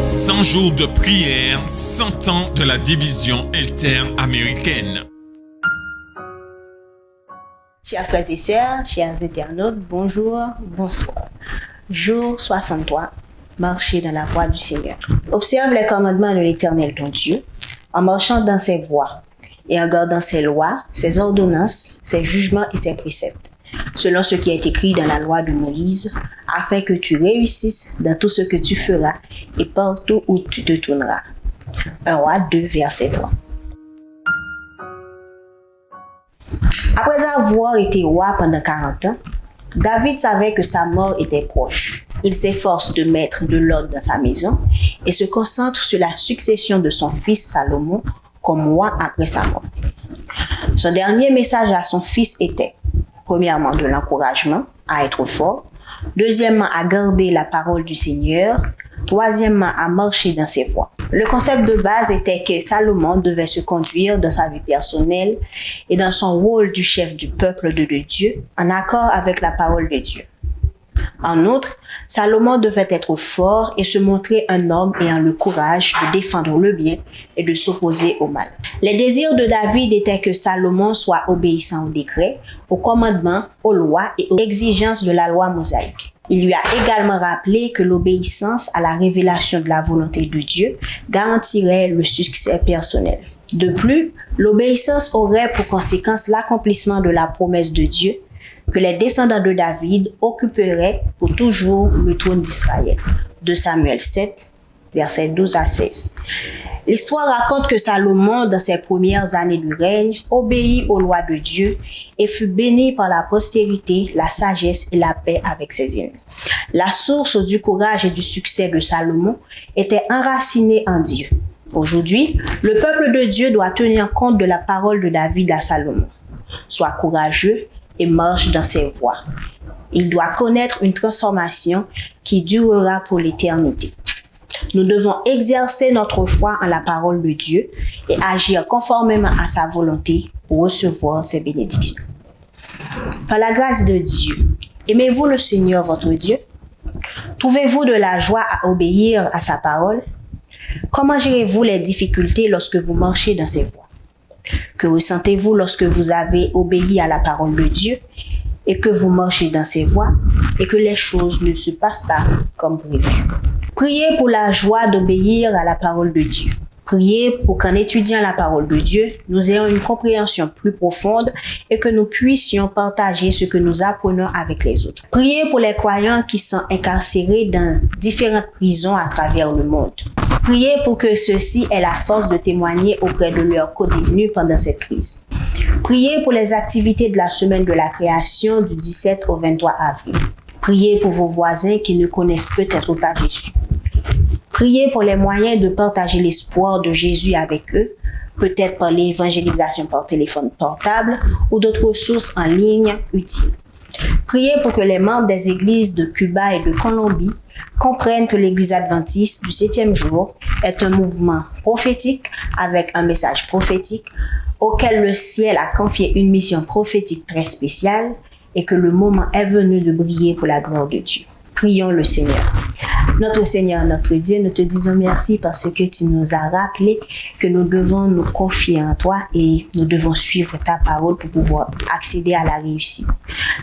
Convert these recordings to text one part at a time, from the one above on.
100 jours de prière, 100 ans de la division interaméricaine. Chers frères et sœurs, chers internautes, bonjour, bonsoir. Jour 63, marcher dans la voie du Seigneur. Observe les commandements de l'Éternel ton Dieu, en marchant dans ses voies et en gardant ses lois, ses ordonnances, ses jugements et ses préceptes, selon ce qui est écrit dans la loi de Moïse, afin que tu réussisses dans tout ce que tu feras et partout où tu te tourneras. 1 Roi 2, verset 3. Après avoir été roi pendant 40 ans, David savait que sa mort était proche. Il s'efforce de mettre de l'ordre dans sa maison et se concentre sur la succession de son fils Salomon comme roi après sa mort. Son dernier message à son fils était, premièrement, de l'encouragement à être fort, deuxièmement, à garder la parole du Seigneur, troisièmement, à marcher dans ses voies. Le concept de base était que Salomon devait se conduire dans sa vie personnelle et dans son rôle du chef du peuple de Dieu en accord avec la parole de Dieu. En outre, Salomon devait être fort et se montrer un homme ayant le courage de défendre le bien et de s'opposer au mal. Les désirs de David étaient que Salomon soit obéissant aux décrets, aux commandements, aux lois et aux exigences de la loi mosaïque. Il lui a également rappelé que l'obéissance à la révélation de la volonté de Dieu garantirait le succès personnel. De plus, l'obéissance aurait pour conséquence l'accomplissement de la promesse de Dieu que les descendants de David occuperaient pour toujours le trône d'Israël. 2 Samuel 7, versets 12 à 16. L'histoire raconte que Salomon, dans ses premières années de règne, obéit aux lois de Dieu et fut béni par la postérité, la sagesse et la paix avec ses ennemis. La source du courage et du succès de Salomon était enracinée en Dieu. Aujourd'hui, le peuple de Dieu doit tenir compte de la parole de David à Salomon. Sois courageux et marche dans ses voies. Il doit connaître une transformation qui durera pour l'éternité. Nous devons exercer notre foi en la parole de Dieu et agir conformément à sa volonté pour recevoir ses bénédictions. Par la grâce de Dieu, aimez-vous le Seigneur votre Dieu? Trouvez-vous de la joie à obéir à sa parole? Comment gérez-vous les difficultés lorsque vous marchez dans ses voies? Que ressentez-vous lorsque vous avez obéi à la parole de Dieu et que vous marchez dans ses voies et que les choses ne se passent pas comme prévu? Priez pour la joie d'obéir à la parole de Dieu. Priez pour qu'en étudiant la parole de Dieu, nous ayons une compréhension plus profonde et que nous puissions partager ce que nous apprenons avec les autres. Priez pour les croyants qui sont incarcérés dans différentes prisons à travers le monde. Priez pour que ceux-ci aient la force de témoigner auprès de leurs co-détenus pendant cette crise. Priez pour les activités de la semaine de la création du 17 au 23 avril. Priez pour vos voisins qui ne connaissent peut-être pas Jésus. Priez pour les moyens de partager l'espoir de Jésus avec eux, peut-être par l'évangélisation par téléphone portable ou d'autres ressources en ligne utiles. Priez pour que les membres des églises de Cuba et de Colombie comprennent que l'Église adventiste du 7e jour est un mouvement prophétique avec un message prophétique auquel le ciel a confié une mission prophétique très spéciale et que le moment est venu de briller pour la gloire de Dieu. Prions le Seigneur. Notre Seigneur, notre Dieu, nous te disons merci parce que tu nous as rappelé que nous devons nous confier en toi et nous devons suivre ta parole pour pouvoir accéder à la réussite.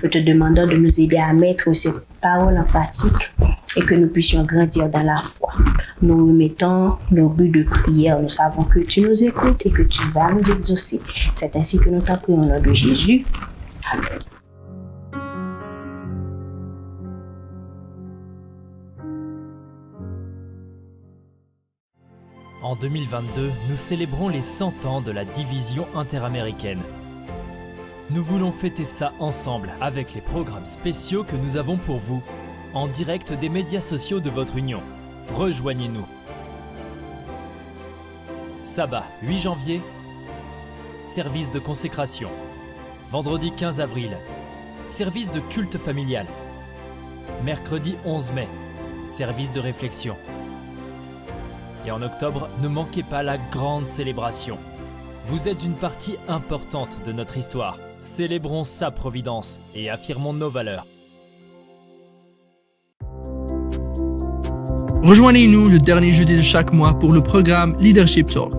Nous te demandons de nous aider à mettre ces paroles en pratique et que nous puissions grandir dans la foi. Nous remettons nos buts de prière. Nous savons que tu nous écoutes et que tu vas nous exaucer. C'est ainsi que nous t'en prions au nom de Jésus. Amen. En 2022, nous célébrons les 100 ans de la division interaméricaine. Nous voulons fêter ça ensemble avec les programmes spéciaux que nous avons pour vous, en direct des médias sociaux de votre union. Rejoignez-nous. Sabbat 8 janvier, service de consécration. Vendredi 15 avril, service de culte familial. Mercredi 11 mai, service de réflexion. Et en octobre, ne manquez pas la grande célébration. Vous êtes une partie importante de notre histoire. Célébrons sa providence et affirmons nos valeurs. Rejoignez-nous le dernier jeudi de chaque mois pour le programme Leadership Talk.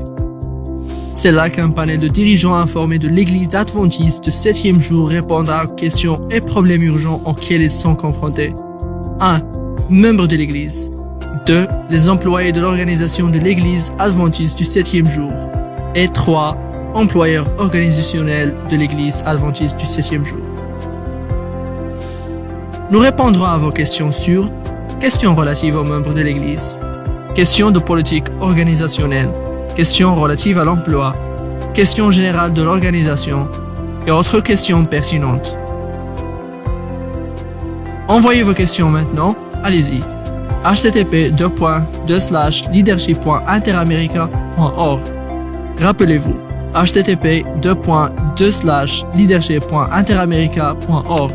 C'est là qu'un panel de dirigeants informés de l'Église adventiste du 7e jour répondra aux questions et problèmes urgents auxquels ils sont confrontés. 1. Membres de l'Église. 2. Les employés de l'organisation de l'Église adventiste du 7e jour. Et 3. Employeurs organisationnels de l'Église adventiste du 7e jour. Nous répondrons à vos questions sur questions relatives aux membres de l'Église, questions de politique organisationnelle, questions relatives à l'emploi, questions générales de l'organisation et autres questions pertinentes. Envoyez vos questions maintenant, allez-y. http://leadership.interamerica.org. Rappelez-vous, http://leadership.interamerica.org.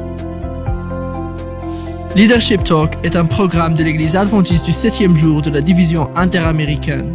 Leadership Talk est un programme de l'Église adventiste du 7e jour de la division interaméricaine.